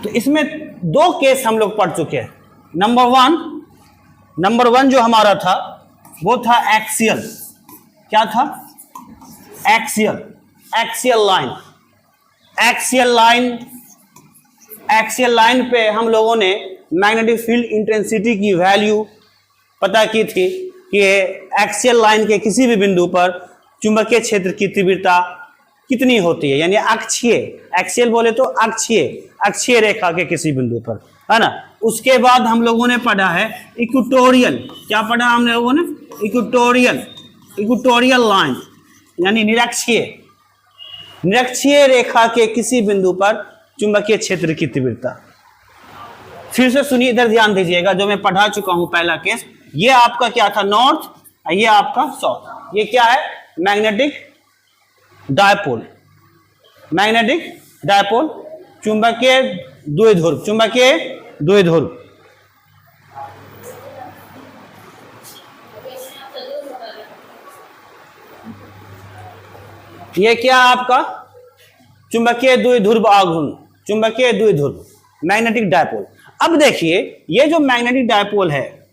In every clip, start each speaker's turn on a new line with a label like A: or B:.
A: तो इसमें दो केस हम लोग पढ़ चुके हैं। नंबर वन जो हमारा था वो था एक्सियल। क्या था? Axial line. एक्सियल लाइन पे हम लोगों ने मैग्नेटिक फील्ड इंटेंसिटी की वैल्यू पता की थी कि एक्सियल लाइन के किसी भी बिंदु पर चुंबकीय क्षेत्र की तीव्रता कितनी होती है, यानी अक्षीय, एक्सियल बोले तो अक्षीय रेखा के किसी बिंदु पर, है ना। उसके बाद हम लोगों ने पढ़ा है इक्वेटोरियल। क्या पढ़ा हम लोगों ने? इक्वेटोरियल लाइन, यानी निरक्षीय रेखा के किसी बिंदु पर चुंबकीय क्षेत्र की तीव्रता। फिर से सुनिए, इधर ध्यान दीजिएगा, जो मैं पढ़ा चुका हूं पहला केस। ये आपका क्या था? नॉर्थ, ये आपका साउथ। ये क्या है? Magnetic dipole. चुंबकीय द्विध्रुव। ये क्या आपका? चुंबकीय द्विध्रुव आघूर्ण, मैग्नेटिक डायपोल। अब देखिए, ये जो मैग्नेटिक डायपोल है,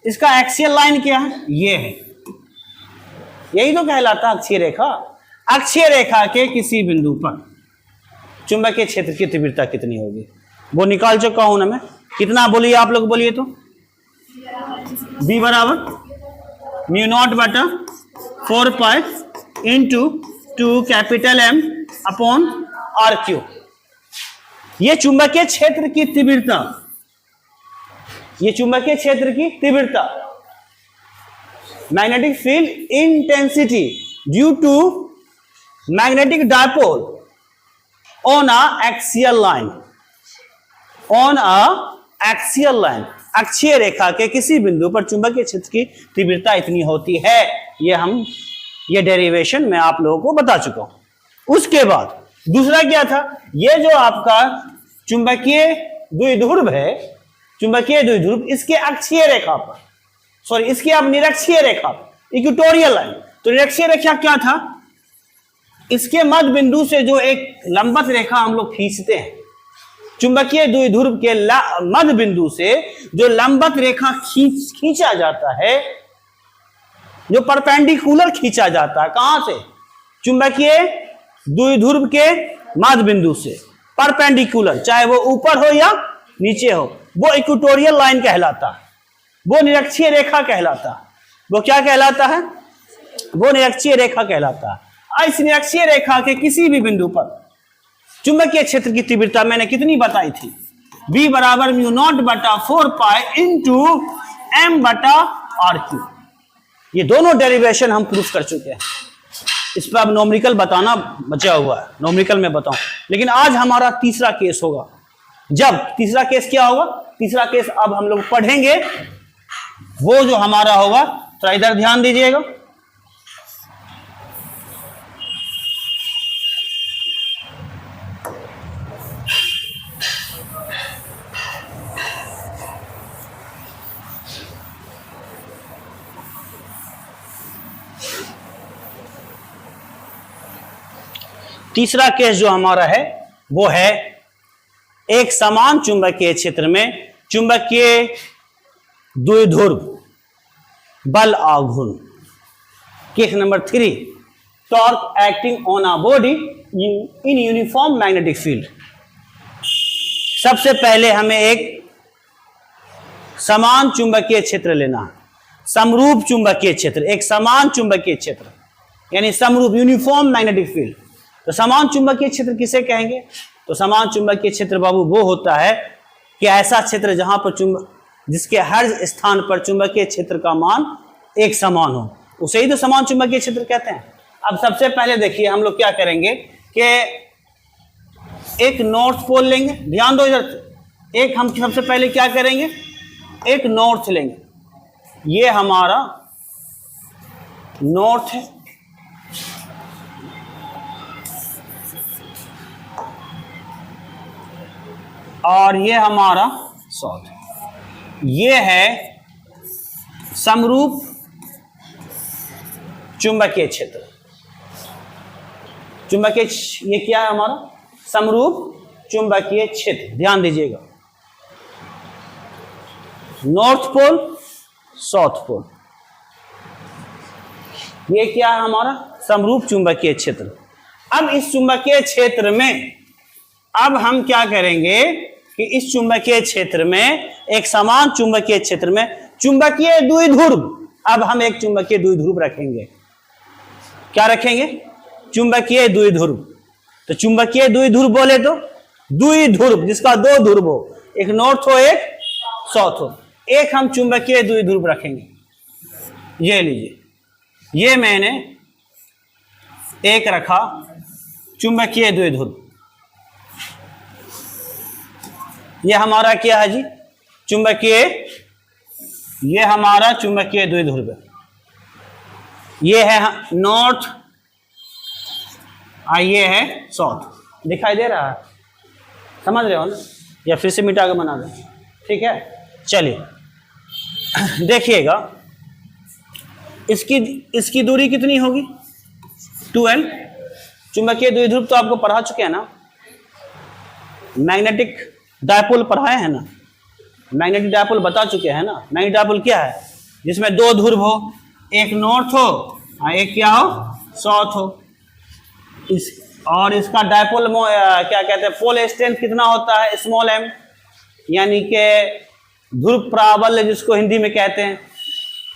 A: इसका एक्सियल लाइन क्या है? ये है, यही तो कहलाता अक्षीय रेखा। अक्षीय रेखा के किसी बिंदु पर चुंबकीय क्षेत्र की तीव्रता कितनी होगी वो निकाल चुका हूं ना मैं। कितना बोलिए आप लोग, बोलिए तो। B बराबर म्यू नॉट बटा 4 pi into 2 capital M upon RQ। ये चुंबकीय क्षेत्र की तीव्रता, magnetic field intensity due to magnetic dipole on a axial line, अक्षीय रेखा के किसी बिंदु पर चुंबकीय क्षेत्र की तीव्रता इतनी होती है। ये डेरिवेशन मैं आप लोगों को बता चुका हूं। उसके बाद दूसरा क्या था? ये जो आपका चुंबकीय द्विध्रुव है, इसके अक्षीय रेखा पर, सॉरी, इसकी आप निरक्षीय रेखा, इक्वेटोरियल लाइन। तो निरक्षीय रेखा क्या था? इसके मध्य बिंदु से जो एक लंबवत रेखा हम लोग खींचते हैं, चुंबकीय द्विध्रुव के मध्य बिंदु से जो लंबवत रेखा खींचा जाता है, जो परपेंडिकुलर खींचा जाता है, कहां से? चुंबकीय द्विध्रुव के मध्य बिंदु से परपेंडिकुलर, चाहे वो ऊपर हो या नीचे हो, वो इक्वेटोरियल लाइन कहलाता है, वो निरक्षीय रेखा कहलाता है। वो क्या कहलाता है? वो निरक्षीय रेखा कहलाता है। इस निरक्षीय रेखा के किसी भी बिंदु पर चुंबकीय क्षेत्र की तीव्रता मैंने कितनी बताई थी? B बराबर म्यू नॉट बटा 4 पाई इंटू M बटा RQ। ये दोनों डेरिवेशन हम प्रूफ कर चुके हैं। इस पर अब नोमेरिकल बताना बचा हुआ है, नोमेरिकल में बताऊं। लेकिन आज हमारा तीसरा केस होगा। जब तीसरा केस क्या होगा? तीसरा केस अब हम लोग पढ़ेंगे, वो जो हमारा होगा, तो इधर ध्यान दीजिएगा। तीसरा केस जो हमारा है वो है एक समान चुंबकीय क्षेत्र में चुंबकीय द्विध्रुव बल आघूर्ण। Case number 3, torque acting on a body in uniform magnetic field. सबसे पहले हमें एक समान चुंबकीय क्षेत्र लेना है, समरूप चुंबकीय क्षेत्र, एक समान चुंबकीय क्षेत्र, यानी समरूप, यूनिफॉर्म मैग्नेटिक फील्ड। तो समान चुंबकीय क्षेत्र किसे कहेंगे? तो समान चुंबकीय क्षेत्र बाबू वो होता है कि ऐसा क्षेत्र जहां पर जिसके हर स्थान पर चुंबकीय क्षेत्र का मान एक समान हो, उसे ही तो समान चुंबकीय क्षेत्र कहते हैं। अब सबसे पहले देखिए हम लोग क्या करेंगे कि एक नॉर्थ पोल लेंगे, ध्यान दो इधर। एक हम सबसे पहले क्या करेंगे, एक नॉर्थ लेंगे, ये हमारा नॉर्थ है, और ये हमारा साउथ। ये है समरूप चुंबकीय क्षेत्र। ये क्या है हमारा? समरूप चुंबकीय क्षेत्र, ध्यान दीजिएगा। नॉर्थ पोल, साउथ पोल, ये क्या है हमारा समरूप चुंबकीय क्षेत्र। अब इस चुंबकीय क्षेत्र में अब हम क्या करेंगे कि इस चुंबकीय क्षेत्र में एक समान चुंबकीय क्षेत्र में चुंबकीय द्विध्रुव, अब हम एक चुंबकीय द्विध्रुव रखेंगे। क्या रखेंगे? चुंबकीय द्विध्रुव। तो चुंबकीय द्विध्रुव बोले तो द्विध्रुव जिसका दो ध्रुव हो, एक नॉर्थ हो एक साउथ हो, एक हम चुंबकीय द्विध्रुव रखेंगे। ये लीजिए, ये मैंने एक रखा चुंबकीय द्विध्रुव। ये हमारा क्या है जी? चुंबकीय, ये हमारा चुंबकीय द्विध्रुव है। ये है नॉर्थ और ये है साउथ। दिखाई दे रहा है? समझ रहे हो ना? या फिर से मिटा के बना दो, ठीक है। चलिए देखिएगा, इसकी दूरी कितनी होगी? 2l। चुंबकीय द्विध्रुव तो आपको पढ़ा चुके हैं ना, मैग्नेटिक डायपोल पढ़ाए हैं ना, मैग्नेटिक डायपोल बता चुके हैं ना। मैग्नेटिक डायपोल क्या है? जिसमें दो ध्रुव हो, एक नॉर्थ हो और एक क्या हो? साउथ हो। और इसका डायपोल क्या कहते हैं, पोल स्ट्रेंथ कितना होता है? स्मॉल m, यानी कि ध्रुव प्राबल्य जिसको हिंदी में कहते हैं,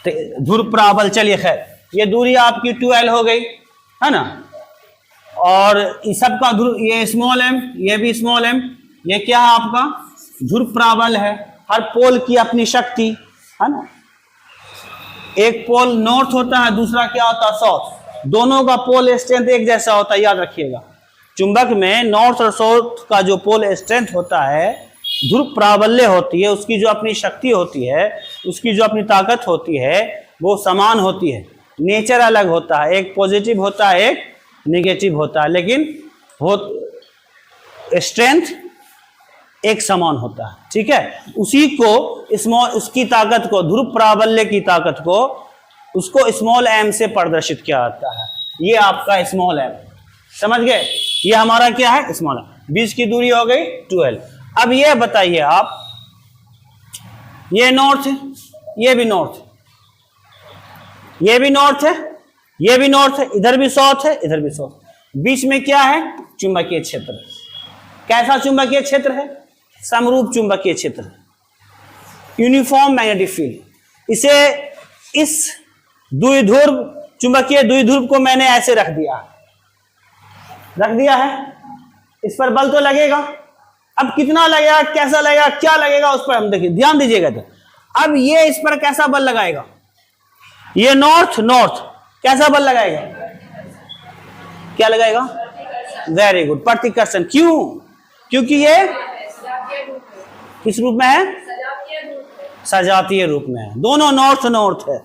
A: तो ध्रुव प्राबल्य। चलिए खैर, ये दूरी आपकी 2l हो गई है ना। और इस सब का ध्रुव, ये स्मॉल m, ये भी स्मॉल m, ये क्या है आपका? ध्रुव प्राबल्य है। हर पोल की अपनी शक्ति है ना। एक पोल नॉर्थ होता है, दूसरा क्या होता है? साउथ। दोनों का पोल स्ट्रेंथ एक जैसा होता है, याद रखिएगा। चुंबक में नॉर्थ और साउथ का जो पोल स्ट्रेंथ होता है, ध्रुव प्राबल्य होती है, उसकी जो अपनी शक्ति होती है, उसकी जो अपनी ताकत होती है, वो समान होती है। नेचर अलग होता है, एक पॉजिटिव होता है, एक नेगेटिव होता है, लेकिन वो स्ट्रेंथ एक समान होता है, ठीक है। उसी को उसकी ताकत को, ध्रुव प्राबल्य की ताकत को, उसको स्मॉल m से प्रदर्शित किया जाता है। ये आपका स्मॉल m, समझ गए? ये हमारा क्या है? Small m। बीच की दूरी हो गई 12। अब ये बताइए आप, ये नॉर्थ है, ये भी नॉर्थ, ये भी नॉर्थ है, ये भी नॉर्थ है, इधर भी साउथ है, इधर भी साउथ। बीच में क्या है? चुंबकीय क्षेत्र। कैसा चुंबकीय क्षेत्र है? समरूप चुंबकीय क्षेत्र, यूनिफॉर्म मैग्नेटिक फील्ड। इसे, इस द्विध्रुव, चुंबकीय द्विध्रुव को मैंने ऐसे रख दिया है। इस पर बल तो लगेगा। अब कितना लगेगा, कैसा लगेगा, क्या लगेगा, उस पर हम देखिए, ध्यान दीजिएगा। तो अब ये इस पर कैसा बल लगाएगा? ये नॉर्थ कैसा बल लगाएगा? क्या लगाएगा? वेरी गुड, प्रतिकर्षण। क्यों? क्योंकि ये किस रूप में है? सजातीय रूप में है। दोनों नॉर्थ है।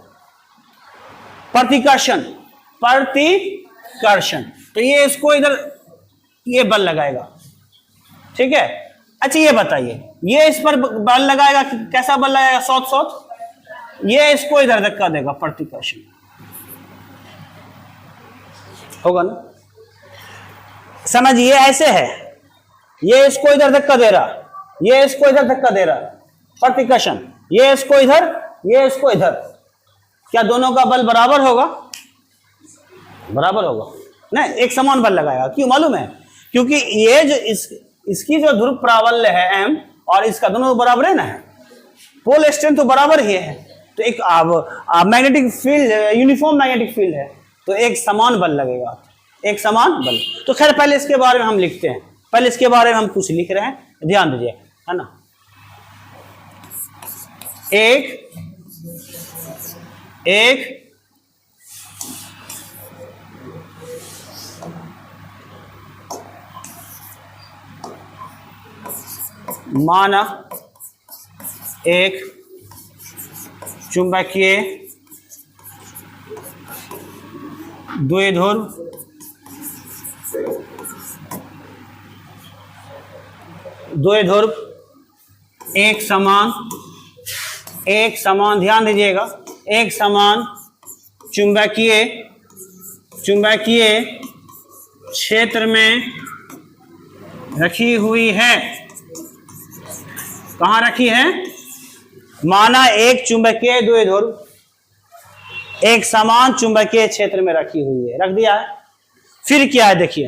A: प्रतिकर्षण, तो ये इसको इधर ये बल लगाएगा, ठीक है। अच्छा ये बताइए, ये इस पर बल लगाएगा, कैसा बल लगाएगा? साउथ। ये इसको इधर धक्का देगा, प्रतिकर्षण होगा ना। समझिए, ऐसे है, ये इसको इधर धक्का दे रहा, ये इसको इधर धक्का दे रहा, प्रतिकर्षण। ये इसको इधर, ये इसको इधर। क्या दोनों का बल बराबर होगा? बराबर होगा नहीं, एक समान बल लगाएगा। क्यों मालूम है? क्योंकि ये जो इसकी जो ध्रुव प्राबल्य है m, और इसका दोनों बराबर है ना, पोल स्ट्रेंथ तो बराबर ही है। तो एक magnetic field, uniform magnetic field है, तो एक समान बल लगेगा, एक समान बल। तो खैर पहले इसके बारे में हम लिखते हैं, पहले इसके बारे में हम कुछ लिख रहे हैं, ध्यान दीजिए, है ना। एक माना एक चुंबकीय द्विध्रुव एक समान ध्यान दीजिएगा, एक समान चुंबकीय क्षेत्र में रखी हुई है। कहां रखी है? माना एक चुंबकीय द्विध्रुव एक समान चुंबकीय क्षेत्र में रखी हुई है, रख दिया है। फिर क्या है देखिए,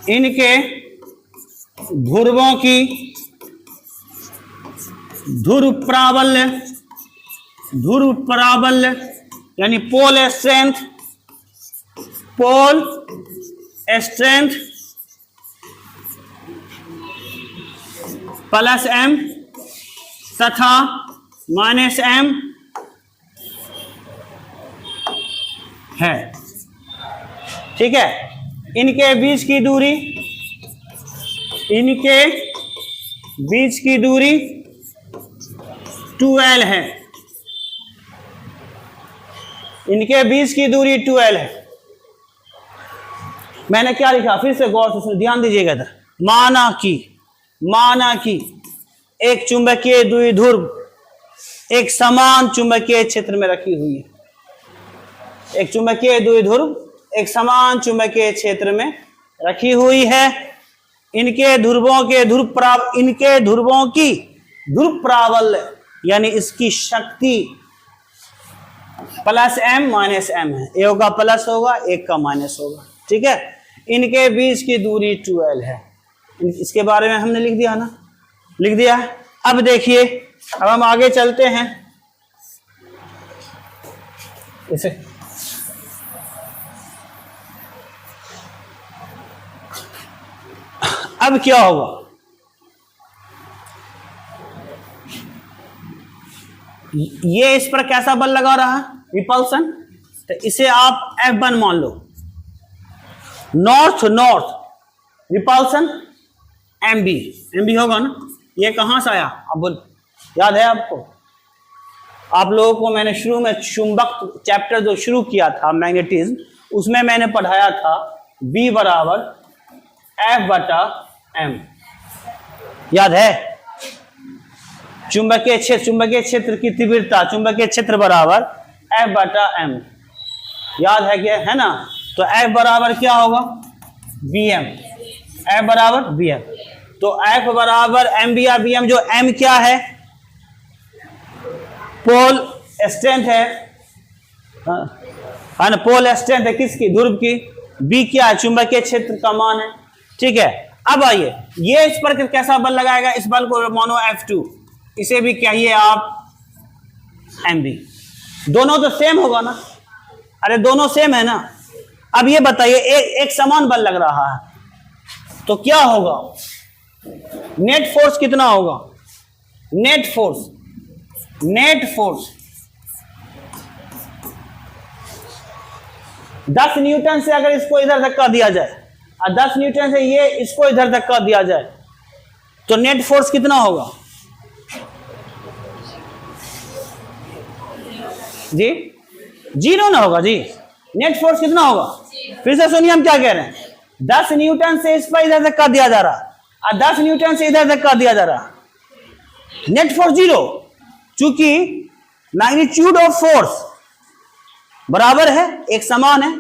A: इनके ध्रुवों की ध्रुव प्राबल्य यानी पोल स्ट्रेंथ प्लस m तथा माइनस m है। ठीक है, इनके बीच की दूरी 2l है। इनके बीच की दूरी 2l है। मैंने क्या लिखा, फिर से गौर से ध्यान दीजिएगा। माना कि एक चुंबकीय द्विध्रुव एक समान चुंबकीय क्षेत्र में रखी हुई है। एक चुंबकीय द्विध्रुव एक समान चुंबकीय क्षेत्र में रखी हुई है। इनके ध्रुवों की ध्रुव प्राबल्य यानी इसकी शक्ति प्लस m माइनस m है। एक का प्लस होगा, एक का माइनस होगा। ठीक है, इनके बीच की दूरी 2l है। इसके बारे में हमने लिख दिया ना, लिख दिया। अब देखिए, अब हम आगे चलते हैं। इसे अब क्या होगा, ये इस पर कैसा बल लगा रहा है, रिपल्सन। तो इसे आप F1 मान लो। नॉर्थ रिपल्सन MB होगा ना। ये कहां से आया, अब याद है आपको? आप लोगों को मैंने शुरू में चुंबक चैप्टर जो शुरू किया था मैग्नेटिज्म, उसमें मैंने पढ़ाया था B बराबर F/m। याद है? चुंबकीय क्षेत्र की तीव्रता, चुंबकीय क्षेत्र बराबर F/m। याद है क्या, है ना? तो F बराबर क्या होगा, Bm। F बराबर Bm। तो F बराबर M या Bm, जो M क्या है, पोल स्ट्रेंथ है ना, पोल स्ट्रेंथ है किसकी, ध्रुव की। B क्या है, चुंबकीय क्षेत्र का मान है। ठीक है, अब आइए, ये इस पर कैसा बल लगाएगा, इस बल को मानो F2, इसे भी कहिए आप MB। दोनों तो सेम होगा ना, अरे दोनों सेम है ना। अब ये बताइए, एक समान बल लग रहा है तो क्या होगा, नेट फोर्स कितना होगा? नेट फोर्स 10 न्यूटन से अगर इसको इधर धक्का दिया जाए और 10 न्यूटन से ये इसको इधर धक्का दिया जाए तो नेट फोर्स कितना होगा जी? 0 ना होगा जी। नेट फोर्स कितना होगा? फिर से सुनिए, हम क्या कह रहे हैं। 10 न्यूटन से इस पर इधर धक्का दिया जा रहा और 10 न्यूटन से इधर धक्का दिया जा रहा, नेट फोर्स 0। चूंकि मैग्नीट्यूड ऑफ फोर्स बराबर है, एक समान है,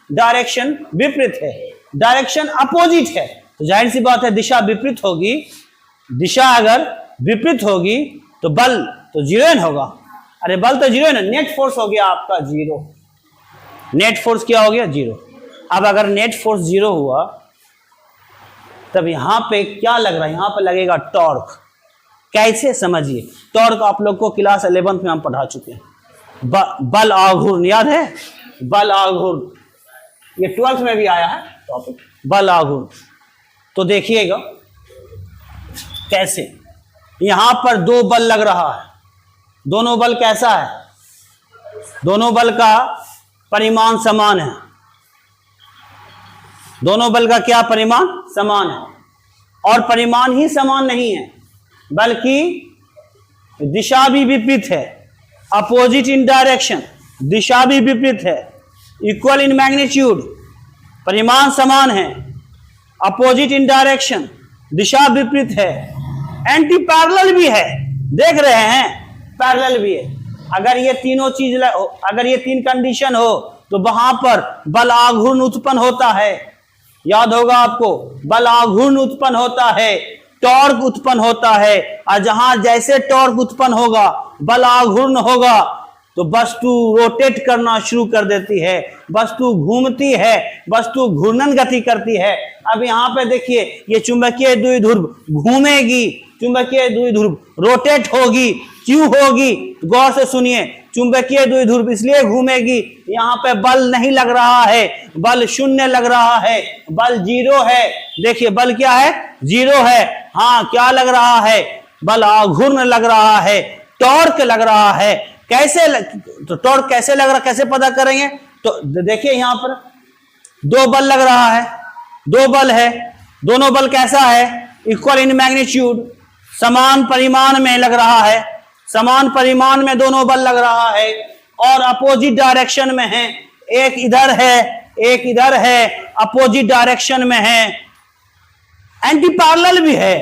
A: डायरेक्शन विपरीत है, डायरेक्शन अपोजिट है, तो जाहिर सी बात है दिशा विपरीत होगी। दिशा अगर विपरीत होगी तो बल तो 0 होगा। अरे बल तो 0 है, नेट फोर्स हो गया आपका 0। नेट फोर्स क्या हो गया? 0। अब अगर नेट फोर्स 0 हुआ तब यहां पे क्या लग रहा है? यहां पे लगेगा टॉर्क। कैसे, समझिए। टॉर्क आप लोग को क्लास 11th में हम पढ़ा चुके हैं। बल आघूर्ण याद है? बल आघूर्ण ये 12th में भी आया है टॉपिक, बल आघूर्ण। तो देखिएगा कैसे, यहां पर 2 बल लग रहा है। दोनों बल कैसा है? दोनों बल का परिमाण समान है। दोनों बल का क्या परिमाण? समान है। और परिमाण ही समान नहीं है बल्कि दिशा भी विपरीत है। अपोजिट इन डायरेक्शन, दिशा भी विपरीत है। इक्वल इन मैग्नीट्यूड, परिमाण समान है। अपोजिट इन डायरेक्शन, दिशा विपरीत है। एंटी पैरेलल भी है, देख रहे हैं, पैरेलल भी है। अगर ये तीनों चीज, अगर ये 3 कंडीशन हो तो वहां पर बल आघूर्ण उत्पन्न होता है। याद होगा आपको, बल आघूर्ण उत्पन्न होता है, टॉर्क उत्पन्न होता है। और जहां जैसे टॉर्क उत्पन्न होगा, बल आघूर्ण होगा, तो वस्तु रोटेट करना शुरू कर देती है, वस्तु घूमती है, वस्तु घूर्णन गति करती है। अब यहां पे देखिए, ये चुंबकीय द्विध्रुव घूमेगी, चुंबकीय द्विध्रुव रोटेट होगी। क्यों होगी? गौर से सुनिए, चुंबकीय द्विध्रुव इसलिए घूमेगी, यहाँ पे बल नहीं लग रहा है, बल शून्य लग रहा है, बल जीरो है। देखिए बल क्या है? जीरो है। हाँ, क्या लग रहा है? बल आघूर्ण लग रहा है, टॉर्क लग रहा है। कैसे तो टॉर्क कैसे लग रहा, कैसे पता करेंगे? तो देखिए यहां पर दो बल लग रहा है, दो बल है, दोनों बल कैसा है? इक्वल इन मैग्नीट्यूड, समान परिमाण में लग रहा है, समान परिमाण में दोनों बल लग रहा है और अपोजिट डायरेक्शन में है। एक इधर है, एक इधर है, अपोजिट डायरेक्शन में है। एंटी पैरेलल भी है,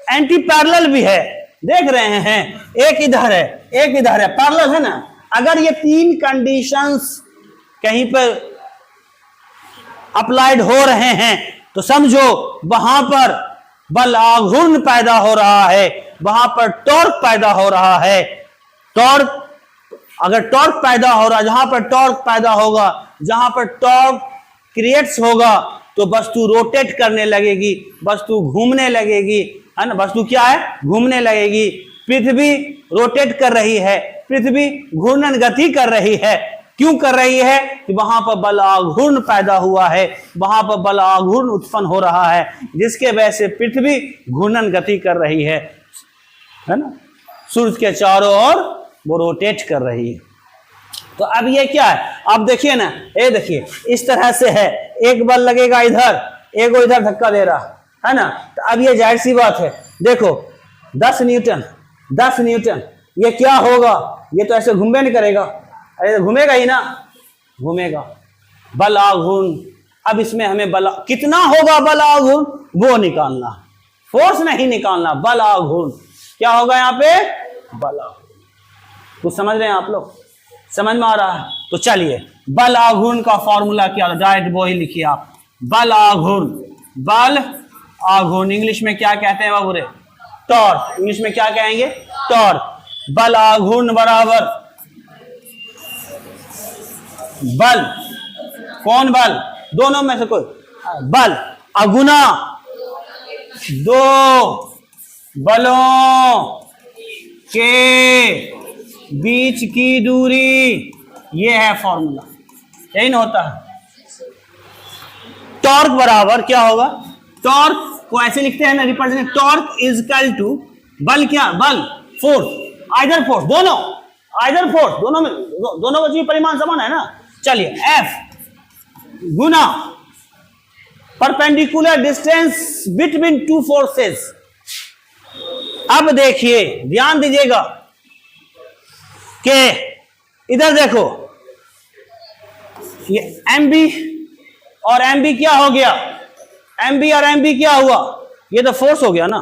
A: एंटी पैरेलल भी है, देख रहे हैं, एक इधर है, एक इधर है, पैरेलल है ना। अगर ये तीन कंडीशंस कहीं पर अप्लाइड हो रहे हैं तो समझो वहां पर बल आघूर्ण पैदा हो रहा है, वहां पर टॉर्क पैदा हो रहा है। टॉर्क, अगर टॉर्क पैदा हो रहा है, जहां पर टॉर्क पैदा होगा, जहां पर टॉर्क क्रिएट्स होगा, तो वस्तु रोटेट करने लगेगी, वस्तु घूमने लगेगी, है ना। वस्तु क्या है? घूमने लगेगी। पृथ्वी रोटेट कर रही है, पृथ्वी घूर्णन गति कर रही है। क्यों कर रही है? कि वहां पर बल आघूर्ण पैदा हुआ है, वहां पर बल आघूर्ण उत्पन्न हो रहा है, जिसके वजह से पृथ्वी घूर्णन गति कर रही है ना। सूर्य के चारों ओर वो रोटेट कर रही है। तो अब ये क्या है? आप देखिए ना, ये देखिए इस तरह से है, एक बल लगेगा इधर, एक वो इधर धक्का दे रहा है ना। तो अब ये जाहिर सी बात है, देखो 10 न्यूटन, 10 न्यूटन, ये क्या होगा? ये तो ऐसे घूमे नहीं करेगा, अरे घूमेगा ही ना, घूमेगा। बल आघूर्ण, अब इसमें हमें बल कितना होगा, बल आघूर्ण वो निकालना, फोर्स नहीं निकालना, बल आघूर्ण क्या होगा यहाँ पे? बल आघूर्ण। कुछ समझ रहे हैं आप लोग? समझ में आ रहा है? तो चलिए, बल आघूर्ण का फॉर्मूला क्या, डायरेक्ट वो ही लिखिए आप, बल आघूर्ण। बल आघूर्ण इंग्लिश में क्या कहते हैं बाबू रे? टॉर्क। इंग्लिश में क्या कहेंगे? टॉर्क। बल आघूर्ण बराबर बल, कौन बल? दोनों में से कोई बल अगुना दो बलों के बीच की दूरी, ये है फॉर्मूला, यही ना होता है। टॉर्क बराबर क्या होगा? टॉर्क को ऐसे लिखते हैं ना, represent torque is equal to बल, क्या? बल, फोर्स, आइदर फोर्स, दोनों, आइदर फोर्स, दोनों में, दोनों का परिमाण समान है ना। चलिए, F गुना perpendicular distance between two forces. अब देखिए, ध्यान दीजिएगा कि इधर देखो, ये MB और MB क्या हो गया? MB और MB क्या हुआ? ये तो फोर्स हो गया ना।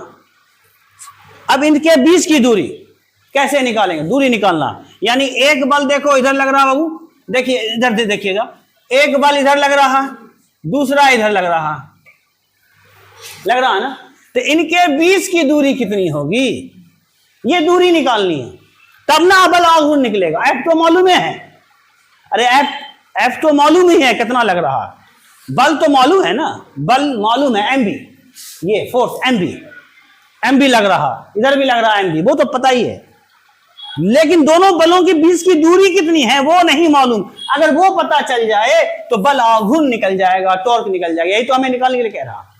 A: अब इनके बीच की दूरी कैसे निकालेंगे? दूरी निकालना, यानी एक बल देखो इधर लग रहा बाबू, देखिए इधर देखिएगा, एक बल इधर लग रहा है, दूसरा इधर लग रहा है ना। तो इनके बीच की दूरी कितनी होगी? ये दूरी निकालनी है, तब ना बल आघूर्ण निकलेगा। F तो मालूम है, अरे F तो मालूम ही है कितना लग रहा है, बल तो मालूम है ना, बल मालूम है MB, ये फोर्स MB लग रहा, इधर भी लग रहा है MB, वो तो पता ही है। लेकिन दोनों बलों के बीच की दूरी कितनी है वो नहीं मालूम। अगर वो पता चल जाए तो बल आघूर्ण निकल जाएगा, टॉर्क निकल जाएगा। यही तो हमें निकालने के लिए कह रहा।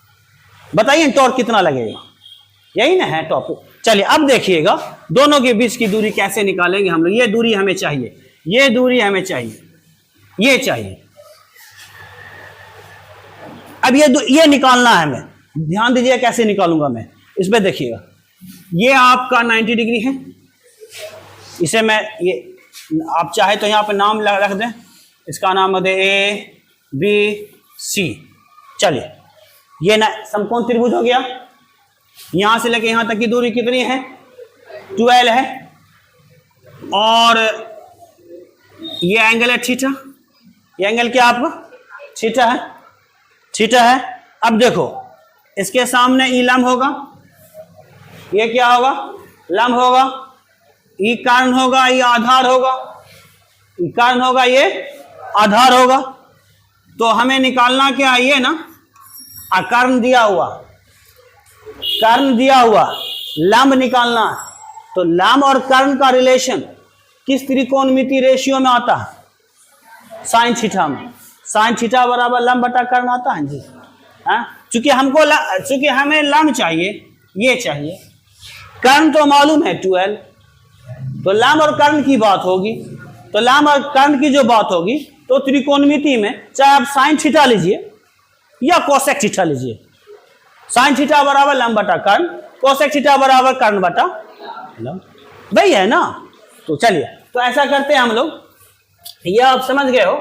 A: बताइए टॉर्क कितना लगेगा, यही ना है टॉपिक। चलिए अब देखिएगा दोनों के बीच की दूरी कैसे निकालेंगे हम लोग। ये दूरी हमें चाहिए, ये दूरी हमें चाहिए, ये चाहिए। अब ये निकालना है हमें। ध्यान दीजिए कैसे निकालूंगा मैं, इसमें देखिएगा। ये आपका 90 डिग्री है, इसे मैं ये, आप चाहे तो यहां पे नाम रख दें, इसका नाम है ABC। चलिए, ये ना समकोण त्रिभुज हो गया। यहां से लेके यहां तक की दूरी कितनी है? 12 है। और ये एंगल है थीटा, ये एंगल क्या आपका थीटा है, थीटा है। अब देखो इसके सामने ई लंब होगा, ये क्या होगा लंब होगा, ई कारण होगा, ये आधार होगा, ई कारण होगा, ये आधार होगा। तो हमें निकालना क्या है, ये ना कारण दिया हुआ, कारण दिया हुआ लंब निकालना है। तो लंब और कर्ण का रिलेशन किस त्रिकोणमिति रेशियो में आता है, साइन थीटा में। साइन थीटा बराबर लंब बटा कर्ण आता है जी। हाँ, चूंकि हमें लंब चाहिए, ये चाहिए, कर्ण तो मालूम है 2l, तो लंब और कर्ण की बात होगी। तो लंब और कर्ण की जो बात होगी तो त्रिकोणमिति में चाहे आप साइन थीटा लीजिए या कोसेक थीटा लीजिए, साइन थीटा बराबर लंब बटा कर्ण, कोसेक थीटा बराबर कर्ण बटा लंब, वही है ना। तो चलिए, तो ऐसा करते हैं हम लोग, ये आप समझ गए हो।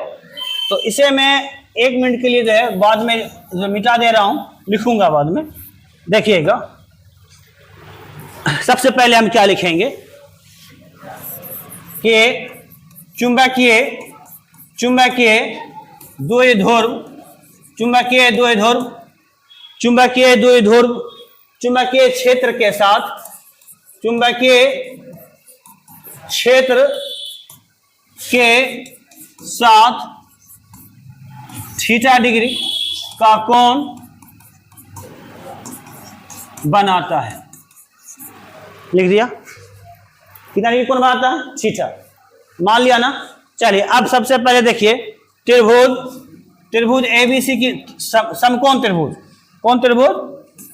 A: तो इसे मैं 1 मिनट के लिए जो है बाद में जो मिटा दे रहा हूं, लिखूंगा बाद में, देखिएगा। सबसे पहले हम क्या लिखेंगे कि चुंबकीय द्विध्रुव, चुंबकीय द्विध्रुव, चुंबकीय द्विध्रुव चुंबकीय क्षेत्र के साथ, चुंबकीय क्षेत्र के साथ थीटा डिग्री का कोण बनाता है। लिख दिया, कितना डिग्री कोण बनाता है, थीटा, मान लिया ना। चलिए अब सबसे पहले देखिए त्रिभुज एबीसी की समकोण त्रिभुज, कौन त्रिभुज,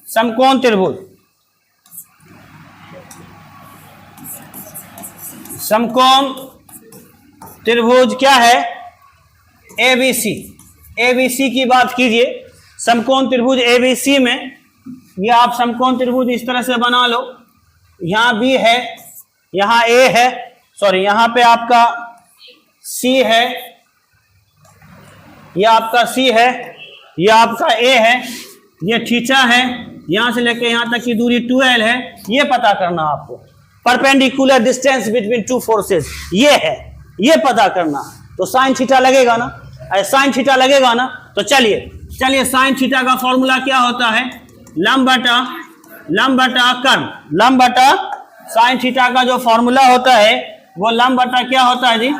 A: समकोण त्रिभुज, समकोण त्रिभुज क्या है, एबीसी, एबीसी की बात कीजिए। समकोण त्रिभुज एबीसी में ये आप समकोण त्रिभुज इस तरह से बना लो, यहां बी है, यहां ए है, सॉरी यहां पे आपका सी है, ये आपका सी है, ये आपका ए है, ये थीटा है, यहां से लेके यहां तक की दूरी 2l है। ये पता करना आपको, perpendicular distance between two forces ये है, ये पता करना। तो साइन थीटा लगेगा ना, साइन थीटा लगेगा ना। तो चलिए साइन थीटा का फॉर्मूला क्या होता है, लंब बटा कर्ण, लंब बटा साइन थीटा का जो फॉर्मूला होता है वो लंब बटा क्या होता है जी,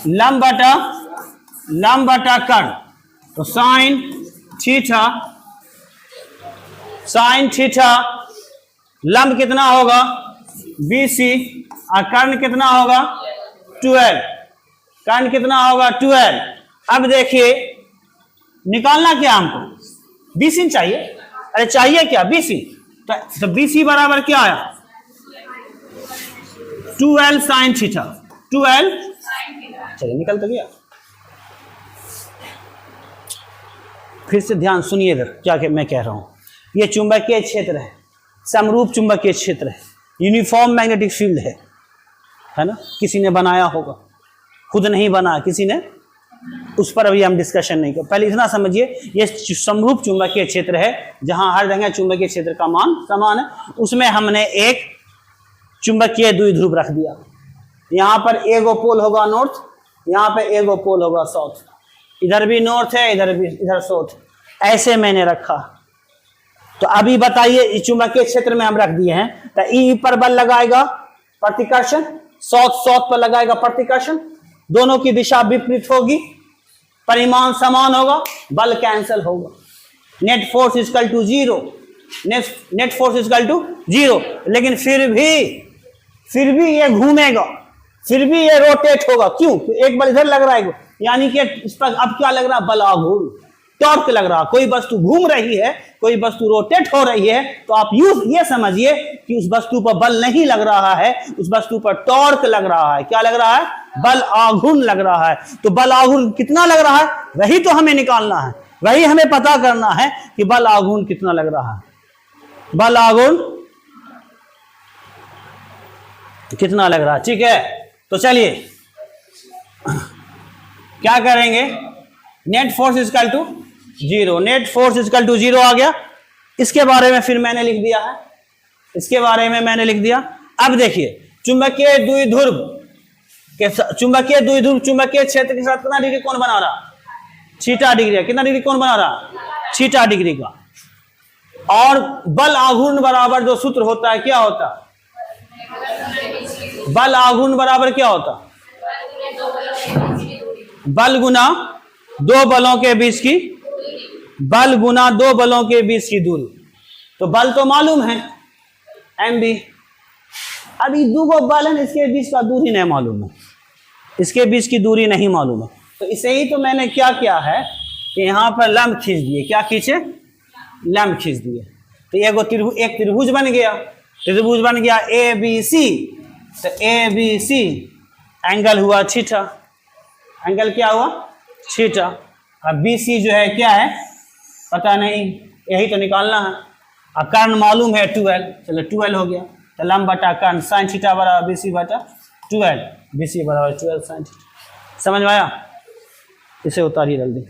A: लंब बटा कर्ण। तो साइन थीटा लंब कितना होगा BC और कर्ण कितना होगा 12, कर्ण कितना होगा 12। अब देखिए निकालना क्या हमको, BC चाहिए, अरे चाहिए क्या BC, तो BC बराबर क्या आया 2l साइन थीटा, 2l, चलिए निकल तो गया। फिर से ध्यान सुनिएगा क्या मैं कह रहा हूं। ये चुंबकीय क्षेत्र है, समरूप चुंबकीय क्षेत्र है, यूनिफॉर्म मैग्नेटिक फील्ड है ना। किसी ने बनाया होगा, खुद नहीं बना किसी ने, उस पर अभी हम डिस्कशन नहीं कर। पहले इतना समझिए, ये समरूप चुंबकीय क्षेत्र है जहां हर जगह चुंबकीय क्षेत्र का मान समान है। उसमें हमने एक चुंबकीय द्विध्रुव रख दिया, यहां पर एगो पोल होगा नॉर्थ, यहां पे एगो पोल होगा साउथ, इधर भी नॉर्थ है, इधर साउथ, ऐसे मैंने रखा। तो अभी बताइए चुंबकीय क्षेत्र में हम रख दिए हैं, तो ई पर बल लगाएगा प्रतिकर्षण, साउथ पर लगाएगा प्रतिकर्षण, दोनों की दिशा विपरीत होगी, परिमाण समान होगा, बल कैंसिल होगा, net force equal to 0, net force equal to 0। लेकिन फिर भी ये घूमेगा, फिर भी ये रोटेट होगा। क्यों, तो एक बल इधर लग रहा है, यानी कि इस पर अब क्या लग रहा है, बल आघूर्ण, टॉर्क लग रहा। कोई वस्तु घूम रही है, कोई वस्तु रोटेट हो रही है, तो आप ये समझिए कि उस वस्तु पर बल नहीं लग रहा है, उस वस्तु पर टॉर्क लग रहा है। क्या लग रहा है, बल आघूर्ण लग रहा है। तो बल आघूर्ण कितना लग रहा है, वही तो हमें निकालना है, वही हमें पता करना है कि बल आघूर्ण कितना लग रहा है, बल आघूर्ण कितना लग रहा है। ठीक है, तो चलिए क्या करेंगे, net force equal to 0, net force equal to 0 आ गया। इसके बारे में फिर मैंने लिख दिया है, इसके बारे में मैंने लिख दिया अब देखिए चुंबकीय द्विध्रुव चुंबकीय द्विध्रुव चुंबकीय क्षेत्र के साथ कितना डिग्री कोण बना रहा? Theta degree. कितना डिग्री कोण बना रहा? थीटा डिग्री का। और बल आघूर्ण बराबर जो सूत्र होता है क्या होता? बल आघूर्ण बराबर क्या होता? बल गुना दो बलों के बीच की, बल गुना दो बलों के बीच की दूरी। तो बल तो मालूम है mb, अभी दो बल है, इसके बीच का दूरी नहीं मालूम है, इसके बीच की दूरी नहीं मालूम है। तो इसे ही तो मैंने क्या किया है कि यहां पर लंब खींच दिए। क्या खींचे? लंब खींच दिए। तो एक त्रिभुज बन गया। त्रिभुज बन गया ए बी सी। तो ए बी सी एंगल हुआ थीटा। एंगल क्या हुआ? थीटा। अब बी सी जो है क्या है पता नहीं, यही तो निकालना है। अब कर्ण मालूम है 12, चलो 12 हो गया। तो लंब बटा कर्ण साइन थीटा बराबर बी सी बटा 12, बी सी बराबर 12 साइन थीटा। समझ में आया? इसे उतारिए जल्दी।